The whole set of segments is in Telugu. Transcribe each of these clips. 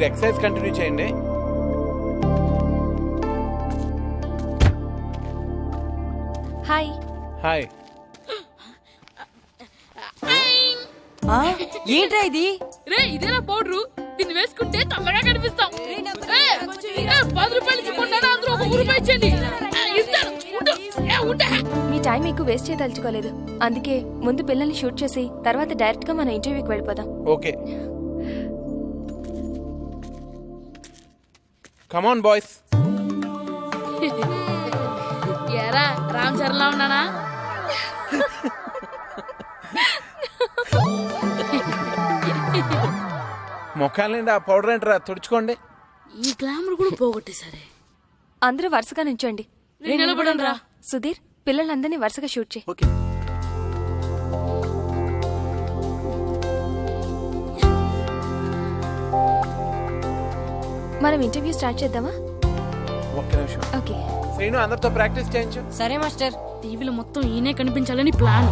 మీరు ఎక్సర్సైజ్ కంటిన్యూ చేయండి. హాయ్. హాయ్. ఏంట్రా ఇది? రే ఇదేనా పౌడరు? దీన్ని వేసుకుంటే తల్లగా కనిపిస్తాం. 10 రూపాయలు ఇచ్చుకుంటాను, అందరూ 1 రూపాయి ఇచ్చేయండి. ఇస్తాను. మీ టైం ఎక్కువ వేస్ట్ చేయదలుచుకోలేదు, అందుకే ముందు పిల్లల్ని షూట్ చేసి తర్వాత డైరెక్ట్ గా మన ఇంటర్వ్యూకి వెళ్ళిపోదాం. Okay, come on boys. ఏరా రామ్ చరణ్లా ఉన్నానా? ముఖాల నుండి ఆ పౌడర్ ఏంట్రా, తుడుచుకోండి. ఈ గ్లామర్ కూడా పోగొట్టేసరే. అందరూ వరుసగా నించోండి. నిలబడండి రా. సుధీర్, పిల్లలందరినీ వరుసగా షూట్ చేయి. ఓకే. మనం ఇంటర్వ్యూ స్టార్ట్ చేద్దామా? ఒక్క నిమిషం. ఓకే. శ్రీను, అందరితో ప్రాక్టీస్ చేయించు. సరే మాస్టర్. టీవీలో మొత్తం ఈయనే కనిపించాలని ప్లాన్.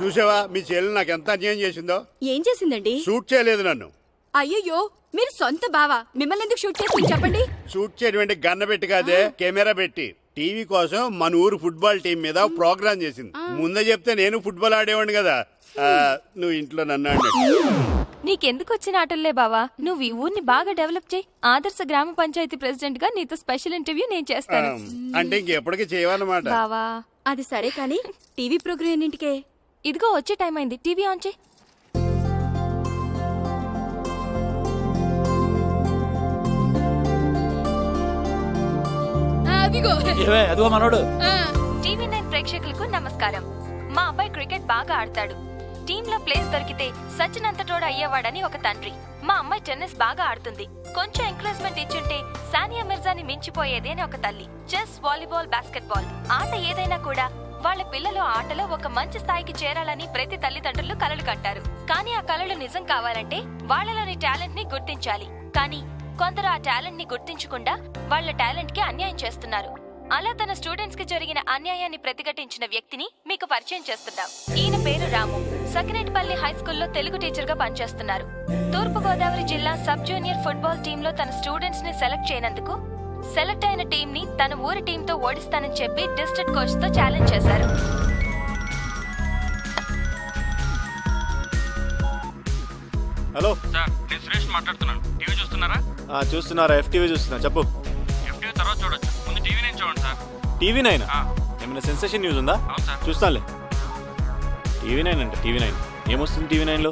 చూసావా మీ చెల్లి నాకు ఎంత అన్యాయం చేసిందో? ఏం చేసిందండి? షూట్ చేయలేదు నన్ను. అయ్యయ్యో, మీరు సొంత బావా, మిమ్మల్ని ఎందుకు షూట్ చేసి చెప్పండి. షూట్ చేయడం గన్న పెట్టి కాదే, కెమెరా పెట్టి. టీవీ కోసం మన ఊరు ఫుట్బాల్ టీం మీద ప్రోగ్రామ్ చేసింది. ముందే చెప్తే నేను ఫుట్బాల్ ఆడేవాడిని కదా. నువ్వు ఇంట్లో నన్ను ఆడినట్టు. నీకెందుకు వచ్చిన ఆటల్లే బావా, నువ్వు ఈ ఊరిని బాగా డెవలప్ చేయి. ఆదర్శ గ్రామ పంచాయతీ ప్రెసిడెంట్ గా నీతో స్పెషల్ ఇంటర్వ్యూ నేను చేస్తాను. అంటే ఇంకెప్పటికీ చేయవన్నమాట. బావా అది సరే కానీ టీవీ ప్రోగ్రామ్ ఎన్నింటికే? ఇదిగో వచ్చే టైం అయింది, టీవీ ఆన్ చేయి. అదిగో అదిగో మనోడు. టీవీ9 ప్రేక్షకులకు నమస్కారం. మా అబ్బాయి క్రికెట్ బాగా ఆడతాడు. టీంలో ప్లేస్ దొరికితే సచిన్ అంతటోడు అయ్యేవాడని ఒక తండ్రి. మా అమ్మాయి టెన్నిస్ బాగా ఆడుతుంది, కొంచెం ఎంకరేజ్మెంట్ ఇచ్చుంటే సానియా మిర్జాని మించిపోయేది అని ఒక తల్లి. చెస్, వాలీబాల్, బాస్కెట్బాల్ ఆట ఏదైనా కూడా వాళ్ళ పిల్లలు ఆటలో ఒక మంచి స్థాయికి చేరాలని ప్రతి తల్లిదండ్రులు కలలు కంటారు. కానీ ఆ కలలు నిజం కావాలంటే వాళ్ళలోని టాలెంట్ ని గుర్తించాలి. కానీ కొందరు ఆ టాలెంట్ ని గుర్తించకుండా వాళ్ళ టాలెంట్ కి అన్యాయం చేస్తున్నారు. అలా తన స్టూడెంట్స్ కి జరిగిన అన్యాయాన్ని ప్రతిఘటించిన వ్యక్తిని మీకు పరిచయం చేస్తున్నాం. ఈయన పేరు రాము. సకినేటిపల్లి హై స్కూల్లో తెలుగు టీచర్ గా పనిచేస్తున్నారు. తూర్పు గోదావరి జిల్లా సబ్ జూనియర్ ఫుట్బాల్ టీమ్ లో తన స్టూడెంట్స్ ని సెలెక్ట్ చేయనందుకు సెలెక్ట్ అయిన టీం ని తన ఊరి టీం తో ఓడిస్తానని చెప్పి డిస్ట్రిక్ట్ కోచ్ తో ఛాలెంజ్ చేశారు. హలో సార్, నేను సురేష్ మాట్లాడుతున్నాను. టీవీ చూస్తున్నారా? చూస్తున్నారా? FTV చూస్తున్నా. చెప్పు. FTV తర్వాత చూడొచ్చు, ముందు టీవీ9 చూడండి సార్. టీవీ9 ఏమైనా సెన్సేషన్ న్యూస్ ఉందా? అవును సార్. చూస్తానులే. టీవీ9 అంటే టీవీ9 ఏమొస్తుంది టీవీ9లో?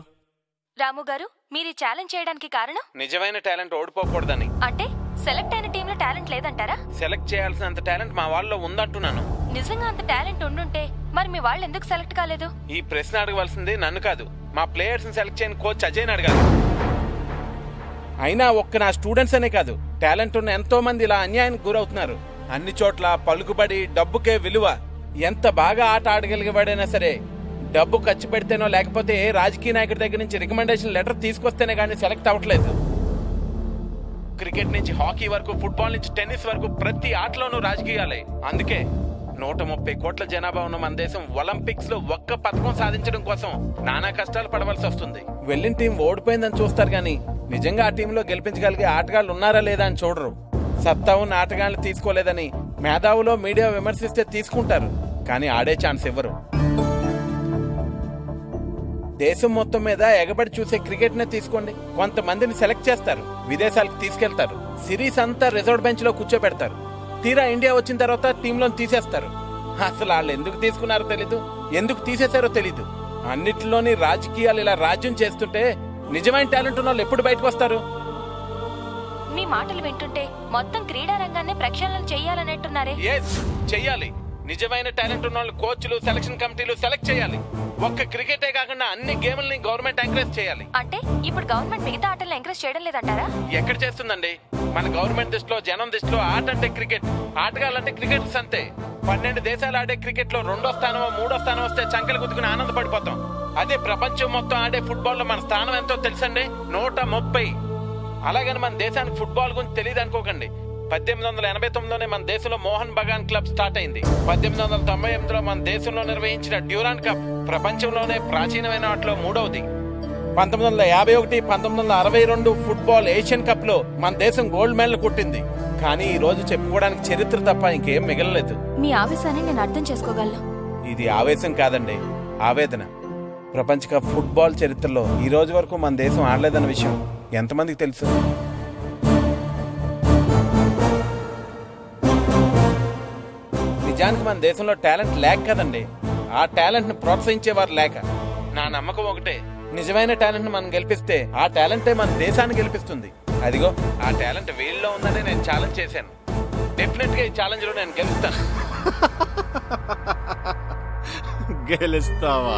రాము గారు, మీరు ఛాలెంజ్ చేయడానికి కారణం? నిజమైన టాలెంట్ ఓడిపోకూడదని. అంటే సెలెక్ట్ అయిన టీంలో టాలెంట్ లేదంటారా? సెలెక్ట్ చేయాల్సినంత టాలెంట్ మా వాళ్ళలో ఉందంటున్నాను. నిజంగా అంత టాలెంట్ ఉండుంటే మరి మీ వాళ్ళు ఎందుకు సెలెక్ట్ కాలేదు? ఈ ప్రశ్న అడగవలసింది నన్ను కాదు, మా ప్లేయర్స్ ని సెలెక్ట్ చేయని కోచ్ అజయ్ని అడగాలి. అయినా ఒక్క నా స్టూడెంట్స్ అనే కాదు, టాలెంట్ ఉన్న ఎంతో మంది ఇలా అన్యాయానికి గురవుతున్నారు. అన్ని చోట్ల పలుకుబడి, డబ్బుకే విలువ. ఎంత బాగా ఆట ఆడగలిగేవాడైనా సరే డబ్బు ఖర్చు పెడితేనో లేకపోతే రాజకీయ నాయకుడి దగ్గర నుంచి రికమెండేషన్ లెటర్ తీసుకొస్తేనే కానీ సెలెక్ట్ అవ్వట్లేదు. క్రికెట్ నుంచి హాకీ వరకు, ఫుట్బాల్ నుంచి టెన్నిస్ వరకు ప్రతి ఆటలోనూ రాజకీయాలే. అందుకే 130 కోట్ల జనాభా ఉన్న మన దేశం ఒలింపిక్స్ లో ఒక్క పథకం సాధించడం కోసం నానా కష్టాలు పడవలసి వస్తుంది. వెళ్ళిన టీం ఓడిపోయిందని చూస్తారు గానీ నిజంగా ఆ టీంలో గెలిపించగలిగే ఆటగాళ్లు ఉన్నారా లేదా అని చూడరు. సత్తా ఉన్న ఆటగాళ్లు తీసుకోలేదని మేధావులో మీడియా విమర్శిస్తే తీసుకుంటారు, కానీ ఆడే ఛాన్స్ ఇవ్వరు. దేశం మొత్తం మీద ఎగబడి చూసే క్రికెట్ నే తీసుకోండి. కొంతమందిని సెలెక్ట్ చేస్తారు, విదేశాలకు తీసుకెళ్తారు, సిరీస్ అంతా రిజర్వ్ బెంచ్ లో కూర్చోబెడతారు. తీరా ఇండియా వచ్చిన తర్వాత టీంలో తీసేస్తారు. అసలు వాళ్ళు ఎందుకు తీసుకున్నారో తెలీదు, ఎందుకు తీసేశారో తెలీదు. అన్నిటిలోని రాజకీయాలు ఇలా రాజ్యం చేస్తుంటే నిజమైన టాలెంట్ ఉన్న వాళ్ళు ఎప్పుడు బయటకు వస్తారు? మీ మాటలు వింటుంటే మొత్తం క్రీడా రంగాన్ని ప్రక్షాళన చెయ్యాలనేట్టున్నారే. చెయ్యాలి. నిజమైన టాలెంట్ ఉన్న వాళ్ళు కోచ్లు, సెలక్షన్ కమిటీలు సెలెక్ట్ చేయాలి. ఒక్క క్రికెటే కాకుండా అన్ని గేమ్లని గవర్నమెంట్ ఎంకరేజ్ చేయాలి. అంటే ఇప్పుడు గవర్నమెంట్ మిగతా ఆటలను ఎంకరేజ్ చేయడం లేదంటారా? ఎక్కడ చేస్తుందండి? మన గవర్నమెంట్ దృష్టిలో, జనం దృష్టిలో ఆట అంటే క్రికెట్, ఆటగాళ్ళంటే క్రికెటర్స్ అంతే. 12 దేశాలు ఆడే క్రికెట్ లో 2వ స్థానమో 3వ స్థానం వస్తే చంకలు గుద్దుకుని ఆనందపడిపోతాం. అదే ప్రపంచం మొత్తం ఆడే ఫుట్బాల్ లో మన స్థానం ఎంతో తెలుసండి, 130. అలాగని మన దేశానికి ఫుట్బాల్ గురించి తెలియదు అనుకోకండి. 1889లోనే మన దేశంలో మోహన్ బగాన్ క్లబ్ స్టార్ట్ అయింది. 1898లో మన దేశంలో నిర్వహించిన డ్యూరాండ్ కప్ ప్రపంచంలోనే ప్రాచీనమైన ఆటలో 3వది. 1951, 1962 ఫుట్బాల్ ఏషియన్ కప్ లో మన దేశం గోల్డ్ మెడల్ కొట్టింది. కానీ ఈ రోజు చెప్పుకోవడానికి చరిత్ర తప్ప ఇంకేం మిగలలేదు. మీ ఆవేశాన్ని నేను అర్థం చేసుకోగలను. ఇది ఆవేశం కాదండి, ఆవేదన. ప్రపంచ కప్ ఫుట్బాల్ చరిత్రలో ఈ రోజు వరకు మన దేశం ఆడలేదన్న విషయం ఎంతమందికి తెలుసు? నిజానికి మన దేశంలో టాలెంట్ లేక కదండి, ఆ టాలెంట్ ని ప్రోత్సహించేవారు లేక. నా నమ్మకం ఒకటే, నిజమైన టాలెంట్ ని మనం గెలిపిస్తే ఆ టాలెంటే మన దేశాన్ని గెలిపిస్తుంది. అదిగో ఆ టాలెంట్ వీళ్ళలో ఉందని నేను ఛాలెంజ్ చేశాను. డెఫినెట్ గా ఈ ఛాలెంజ్ లో నేను గెలుస్తాను. గెలుస్తావా?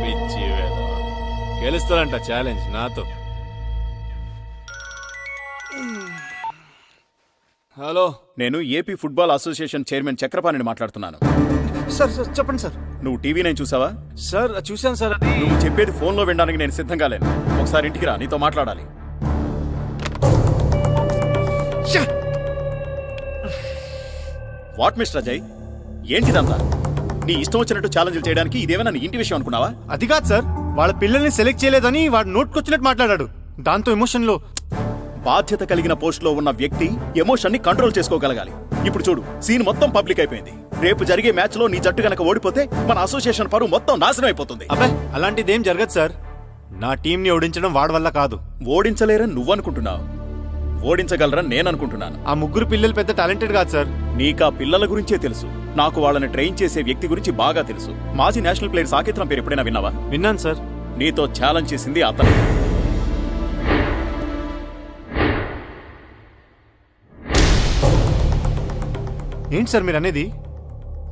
పిచ్చి వేధవా. గెలుస్తానంట ఛాలెంజ్ నాతో. హలో, నేను ఏపీ ఫుట్బాల్ అసోసియేషన్ చైర్మన్ చక్రపాణిని మాట్లాడుతున్నాను. సార్ సార్ చెప్పండి సార్. నువ్వు టీవీ నైన్ చూసావా? సార్ చూశాను సార్. అది నువ్వు చెప్పేది ఫోన్లో వినడానికి నేను సిద్ధంగా లేను. ఒకసారి ఇంటికి రా, నీతో మాట్లాడాలి. వాట్ మిస్టర్ అజయ్, ఏంటిదంతా? నీ ఇష్టం వచ్చినట్టు ఛాలెంజ్ చేయడానికి ఇదేమైనా నీ ఇంటి విషయం అనుకున్నావా? అది కాదు సార్, వాళ్ళ పిల్లల్ని సెలెక్ట్ చేయలేదని వాడు నోట్కొచ్చినట్టు మాట్లాడాడు. దాంతో ఎమోషన్లో. బాధ్యత కలిగిన పోస్టులో ఉన్న వ్యక్తి ఎమోషన్ ని కంట్రోల్ చేసుకోగలగాలి. ఇప్పుడు చూడు, సీన్ మొత్తం పబ్లిక్ అయిపోయింది. రేపు జరిగే మ్యాచ్ లో నీ జట్టు గనక ఓడిపోతే మన అసోసియేషన్ పరువు మొత్తం నాశనం అయిపోతుంది. అబ్బే, అలాంటిదేం జరగదు సార్. నా టీంని ఓడించడం వాడి వల్ల కాదు. ఓడించలేరని నువ్వనుకుంటున్నావు, ఓడించగలరని నేననుకుంటున్నాను. ఆ ముగ్గురు పిల్లలు పెద్ద టాలెంటెడ్ కాదు సార్. నీకా పిల్లల గురించే తెలుసు. నాకు వాళ్ళని ట్రైన్ చేసే వ్యక్తి గురించి బాగా తెలుసు. మాజీ నేషనల్ ప్లేయర్ సాకేత్రం పేరు ఎప్పుడైనా విన్నావా? విన్నాను సార్. నీతో ఛాలెంజ్ చేసింది అతను. ఏంటి సార్ మీరు అనేది?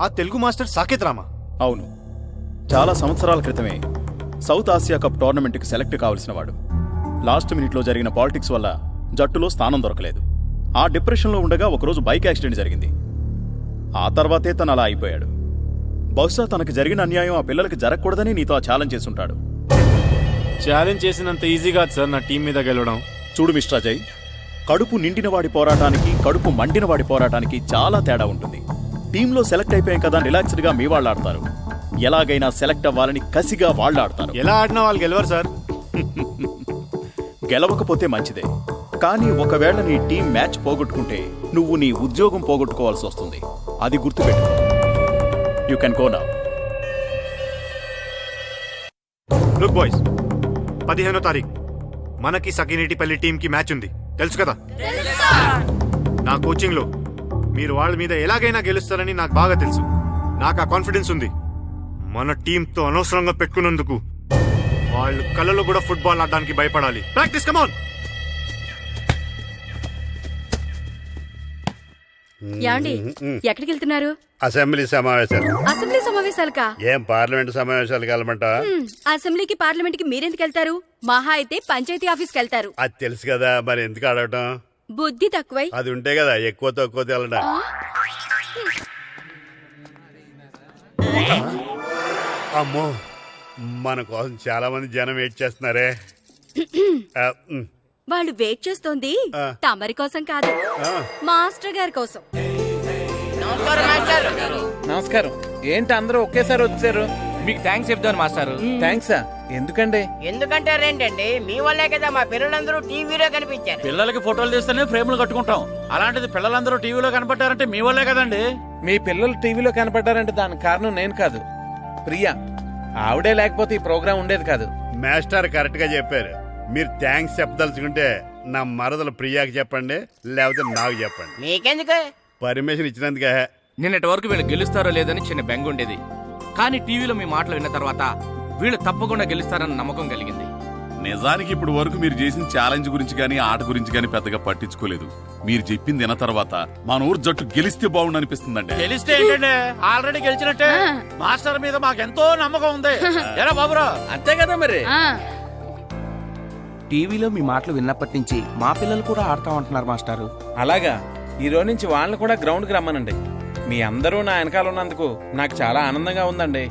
ఆ తెలుగు మాస్టర్ సాకేత్ రామా? అవును, చాలా సంవత్సరాల క్రితమే సౌత్ ఆసియా కప్ టోర్నమెంట్కి సెలెక్ట్ కావలసిన వాడు. లాస్ట్ మినిట్లో జరిగిన పాలిటిక్స్ వల్ల జట్టులో స్థానం దొరకలేదు. ఆ డిప్రెషన్లో ఉండగా ఒకరోజు బైక్ యాక్సిడెంట్ జరిగింది. ఆ తర్వాతే తను అలా అయిపోయాడు. బహుశా తనకు జరిగిన అన్యాయం ఆ పిల్లలకి జరగకూడదని నీతో ఆ ఛాలెంజ్ చేసుంటాడు. ఛాలెంజ్ చేసినంత ఈజీ కాదు సార్ నా టీం మీద గెలవడం. చూడు మిస్టర్ అజయ్, కడుపు నిండినవాడి పోరాటానికి కడుపు మండినవాడి పోరాటానికి చాలా తేడా ఉంటుంది. టీంలో సెలెక్ట్ అయిపోయాం కదా రిలాక్స్డ్గా మీ వాళ్ళు ఆడతారు. ఎలాగైనా సెలెక్ట్ అవ్వాలని కసిగా వాళ్ళు ఆడతారు. ఎలా ఆడినా వాళ్ళు గెలవరు సార్. గెలవకపోతే మంచిదే, కానీ ఒకవేళ నీ టీం మ్యాచ్ పోగొట్టుకుంటే నువ్వు నీ ఉద్యోగం పోగొట్టుకోవాల్సి వస్తుంది. అది గుర్తుపెట్టు. You can go now. Look boys, 15వ తారీఖు మనకి సకినేటిపల్లి టీంకి మ్యాచ్ ఉంది, తెలుసు కదా? నా కోచింగ్లో మీరు వాళ్ళ మీద ఎలాగైనా గెలుస్తారని నాకు బాగా తెలుసు. నాకు ఆ కాన్ఫిడెన్స్ ఉంది. మన టీంతో అనవసరంగా పెట్టుకున్నందుకు వాళ్ళు కళ్ళలో కూడా ఫుట్బాల్ ఆడడానికి భయపడాలి. Practice, come on. యాండి ఎక్కడికి వెళ్తున్నారు? అసెంబ్లీ సమావేశాలు. అసెంబ్లీ సమావేశాలకా? ఏం పార్లమెంట్ సమావేశాలకు వెళ్ళమంట? అసెంబ్లీకి పార్లమెంట్ కి మీరెందుకు వెళ్తారు? మహా అయితే పంచాయతీ ఆఫీస్కి వెళ్తారు. అది తెలుసు కదా, మరి ఎందుకు అడగటం? బుద్ధి తక్కువై. అది ఉంటే కదా ఎక్కువ తక్కువ తెలడా. అమ్మో, మన కోసం చాలా మంది జనం వెయిట్ చేస్తున్నారే. వాళ్ళు వెయిట్ చేస్తోంది తమరి కోసం కాదు, మాస్టర్ గారి కోసం. నమస్కారం. ఏంటి అందరూ ఒకేసారి వచ్చారు? మీకు థ్యాంక్స్ చెప్తాను మాస్టారు. థ్యాంక్సా? ఎందుకండి? ఎందుకంటారేంటండి, మీ వల్లే కదా మా పిల్లలందరూ టీవీలో కనిపించారు. పిల్లలకి ఫోటోలు తీస్తేనే ఫ్రేమ్లు కట్టుకుంటాం. అలాంటిది పిల్లలందరూ టీవీలో కనపడ్డారంటే మీ వల్లే కదండి. మీ పిల్లలు టీవీలో కనపడ్డారంటే దానికి కారణం నేను కాదు, ప్రియా. ఆవిడే లేకపోతే ఈ ప్రోగ్రాం ఉండేది కాదు. మాస్టర్ కరెక్ట్ గా చెప్పారు. మీరు థ్యాంక్స్ చెప్పదలుచుకుంటే నా మరదలు ప్రియాకి చెప్పండి, లేకపోతే నాకు చెప్పండి. మీకెందుకు? పర్మిషన్ ఇచ్చినందుకే. నిన్నటి వరకు వీళ్ళు గెలుస్తారో లేదని చిన్న బెంగ ఉండేది. కానీ టీవీలో మీ మాటలు విన్న తర్వాత వీళ్ళు తప్పకుండా గెలుస్తారన్న నమ్మకం కలిగింది. నిజానికి ఇప్పుడు వరకు మీరు చేసిన ఛాలెంజ్ గురించి గానీ ఆట గురించి గానీ పెద్దగా పట్టించుకోలేదు. మీరు చెప్పింది విన్న తర్వాత మన ఊరు జట్టు గెలిస్తే బాగుండు అనిపిస్తుందండి. గెలిస్తే ఏంటంటే ఆల్రెడీ గెలిచినట్టే. మాస్టర్ మీద మాకెంతో నమ్మకం ఉంది. ఎలా బాబురా? అంతే కదా మరి. టీవీలో మీ మాటలు విన్నప్పటి నుంచి మా పిల్లలు కూడా ఆడతామంటున్నారు మాస్టారు. అలాగా? ఈ రోజు నుంచి వాళ్ళని కూడా గ్రౌండ్కి రమ్మనండి. మీ అందరూ నా వెనకాల ఉన్నందుకు నాకు చాలా ఆనందంగా ఉందండి.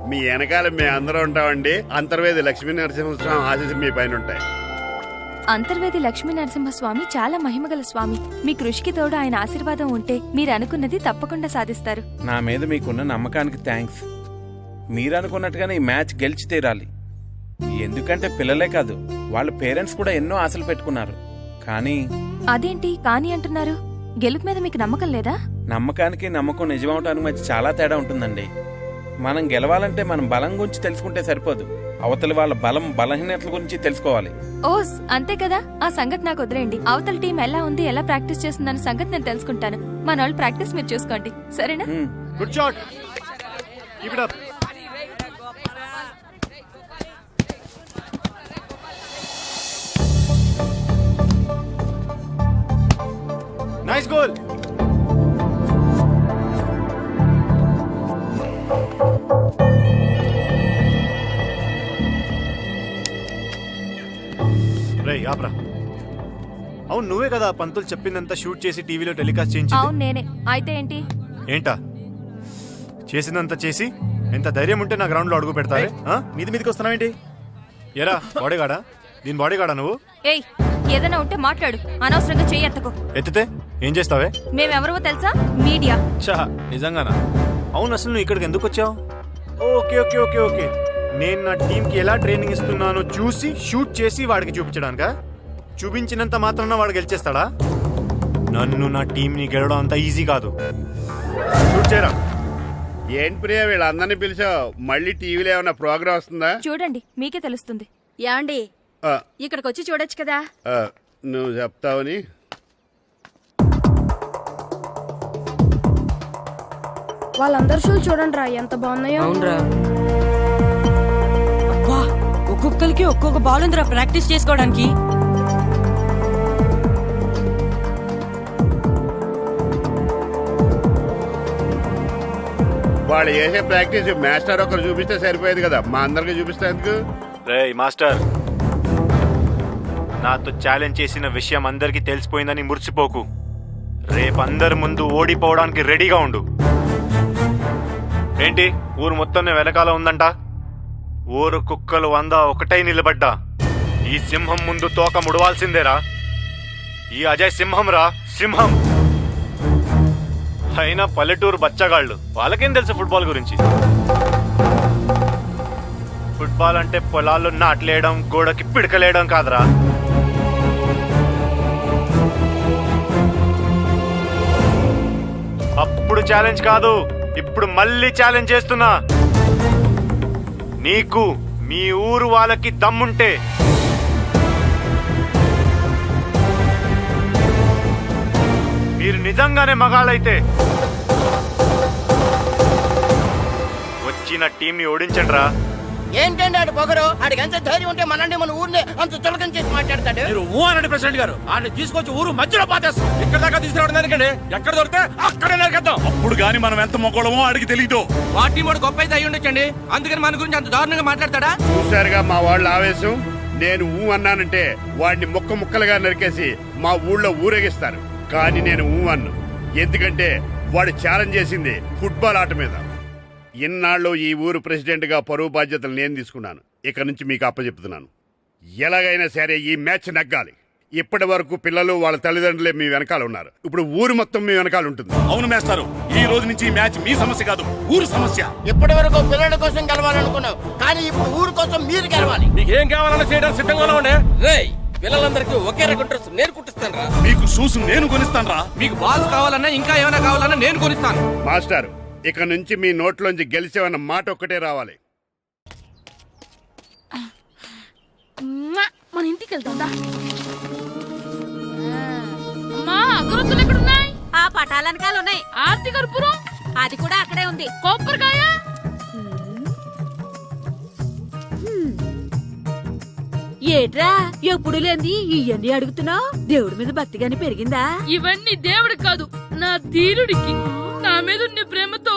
మీ వెనకాల మేము అందరూ ఉంటామండి. అంతర్వేది లక్ష్మీ నరసింహస్వామి ఆశీస్సులు మీ పైన ఉంటాయి. అంతర్వేది లక్ష్మీ నరసింహస్వామి చాలా మహిమగల స్వామి. మీ కృషికి తోడు ఆయన ఆశీర్వాదం ఉంటే మీరు అనుకున్నది తప్పకుండా సాధిస్తారు. నా మీద మీకున్న నమ్మకానికి థ్యాంక్స్. మీరు అనుకున్నట్టుగానే ఈ మ్యాచ్ గెలిచి తీరాలి. ఎందుకంటే పిల్లలే కాదు వాళ్ళ పేరెంట్స్ కూడా ఎన్నో ఆశలు పెట్టుకున్నారు. కానీ అదేంటి కానీ అంటున్నారు? గెలుపు మీద మీకు నమ్మకం లేదా? నమ్మకానికి నమ్మకం నిజమవటానికి మధ్య చాలా తేడా ఉంటుందండి. మనం గెలవాలంటే మనం బలం గురించి తెలుసుకుంటే సరిపోదు, అవతలి వాళ్ళ బలం బలహీనతల గురించి తెలుసుకోవాలి. ఓస్ అంతే కదా, ఆ సంగతి నాకు వదిలేండి. అవతల టీం ఎలా ఉంది, ఎలా ప్రాక్టీస్ చేస్తుందన్న సంగతి నేను తెలుసుకుంటాను. మన వాళ్ళు ప్రాక్టీస్ మీరు చూసుకోండి, సరేనా? Good shot. Keep it up. Nice goal. రే ఆప్రా. అవును నువ్వే కదా పంతులు చెప్పిందంతా షూట్ చేసి టీవీలో టెలికాస్ట్ చేయించి. అవును నేనే. అయితే ఏంటి? ఏంటా చేసిందంతా చేసి ఎంత ధైర్యం ఉంటే నా గ్రౌండ్ లో అడుగు పెడతావే? మీదికి వస్తున్నావేంటి? ఎరా బాడీగాడా? దీని బాడీగాడా నువ్వు? ఏయ్ ఏదైనా ఉంటే మాట్లాడు, అనవసరంగా చెయ్యి ఎత్తకు. ఎత్తితే ఏం చేస్తావే? మేమెవరో తెలుసా? మీడియా. చా నిజంగానా? అవును అసలు నువ్వు ఇక్కడికి ఎందుకు వచ్చావు? ఓకే ఓకే ఓకే ఓకే నేను నా టీంకి ఎలా ట్రైనింగ్ ఇస్తున్నానో చూసి షూట్ చేసి వాడికి చూపించడానికా? చూపించినంత మాత్రాన వాడు గెలిచేస్తాడా? నన్ను నా టీంని గెలవడం అంత ఈజీ కాదు. షూట్ చేయరా. ఏంటి ప్రియా వీళ్ళందరినీ పిలిచావు? మళ్ళీ టీవీలో ఏమైనా ప్రోగ్రామ్ వస్తుందా? చూడండి మీకే తెలుస్తుంది. యాండి ఆ, ఇక్కడికి వచ్చి చూడొచ్చు కదా. ఆ, నువ్వు చెప్తావని. వాళ్ళందరు షూలు చూడండి రా ఎంత బాగున్నాయో. అబ్బా ఒక్కొక్కరికి ఒక్కొక్క బాల్ ఉందిరా ప్రాక్టీస్ చేసుకోవడానికి. వాళ్ళు చేసే ప్రాక్టీస్ మాస్టర్ ఒకరు చూపిస్తే సరిపోయేది కదా, మా అందరికి చూపిస్తే ఎందుకు? రే మాస్టర్, నాతో ఛాలెంజ్ చేసిన విషయం అందరికీ తెలిసిపోయిందని మురిసిపోకు. రేపు అందరి ముందు ఓడిపోవడానికి రెడీగా ఉండు. ఏంటి ఊరు మొత్తం వెనకాల ఉందంట? ఊరు కుక్కలు 100 ఒకటై నిలబడ్డా ఈ సింహం ముందు తోక ముడవాల్సిందేరా. ఈ అజయ్ సింహం రా, సింహం. అయినా పల్లెటూరు బచ్చగాళ్ళు, వాళ్ళకేం తెలుసు ఫుట్బాల్ గురించి? ఫుట్బాల్ అంటే పొలాల్లో నాట్లేయడం, గోడకి పిడకలేయడం కాదురా. అప్పుడు ఛాలెంజ్ కాదు, ఇప్పుడు మళ్ళీ ఛాలెంజ్ చేస్తున్నా. నీకు మీ ఊరు వాళ్ళకి దమ్ముంటే మీరు నిజంగానే మగాళ్ళైతే వచ్చిన టీంని ఓడించండి రా. ఏంటండి ఆడు పొగరు? ఆడికి ఎంత ధైర్యం ఉంటే మనండి మన ఊరిని అంత చులకం చేసి మాట్లాడతాడు. మీరు ఊ అనండి ప్రెసిడెంట్ గారు. ఆయన తీసుకొచ్చి ఊరు మధ్యలో పాతేస్తాం. ఇక్కడ దాకా తీసుకురావడం ఎందుకండి? ఎక్కడ దొరికితే అక్కడే నరికేద్దాం. అప్పుడు గాని మనం ఎంత మొక్కడమో ఆడికి తెలీదు. వాటి వాడు గొప్ప అయితే అయ్యి ఉండొచ్చండి, అందుకని మన గురించి అంత దారుణంగా మాట్లాడతాడా? చూసారుగా మా వాళ్ళ ఆవేశం. నేను ఊ అన్నానంటే వాడిని ముక్క ముక్కలుగా నరికేసి మా ఊళ్ళో ఊరేగిస్తారు. కానీ నేను ఊ అన్ను, ఎందుకంటే వాడు ఛాలెంజ్ చేసింది ఫుట్బాల్ ఆట మీద. ఇన్నాళ్ళు ఈ ఊరు ప్రెసిడెంట్గా పరువు బాధ్యతలు నేను తీసుకున్నాను. ఇక నుంచి మీకు అప్పచెప్తున్నాను, ఎలాగైనా సరే ఈ మ్యాచ్ నగ్గాలి. ఇప్పటి వరకు పిల్లలు వాళ్ళ తల్లిదండ్రులే మీ వెనకాల ఉన్నారు, ఇప్పుడు ఊరు మొత్తం మీ వెనకాల ఉంటుంది. అవును మేస్తారు, ఈ రోజు నుంచి ఈ మ్యాచ్ మీ సమస్య కాదు, ఊరు సమస్య. ఇప్పటి వరకు పిల్లల కోసం గెలవాలనుకున్నావు, కానీ ఇప్పుడు ఊరు కోసం మీరు గెలవాలి. నీకేం కావాలన్నా చేయడానికి సిద్ధంగా ఉండే. రేయ్ పిల్లలందరికీ ఒకే రకం డ్రెస్ నేను కుట్టిస్తాను రా. మీకు షూస్ నేను కొనిస్తాను రా. మీకు బాల్స్ కావాలన్నా ఇంకా ఏమైనా కావాలన్నా నేను కొనిస్తాను. మాస్టర్, ఇక నుంచి మీ నోట్లోంచి గెలిచేవన్న మాట ఒక్కటే రావాలి. మన ఇంటికి వెళ్తాం. అమ్మా అగరొత్తులు ఎక్కడున్నాయి? ఆ పటాలనకాలు ఉన్నాయి. ఆర్తి కర్పూరం అది కూడా అక్కడే ఉంది. కొబ్బరికాయ ఏట్రా ఎప్పుడు లేని ఇవన్నీ అడుగుతున్నావు? దేవుడి మీద భక్తిగాని పెరిగిందా? ఇవన్నీ దేవుడికి కాదు, నా ధీరుడికి. నా మీద ఉండే ప్రేమతో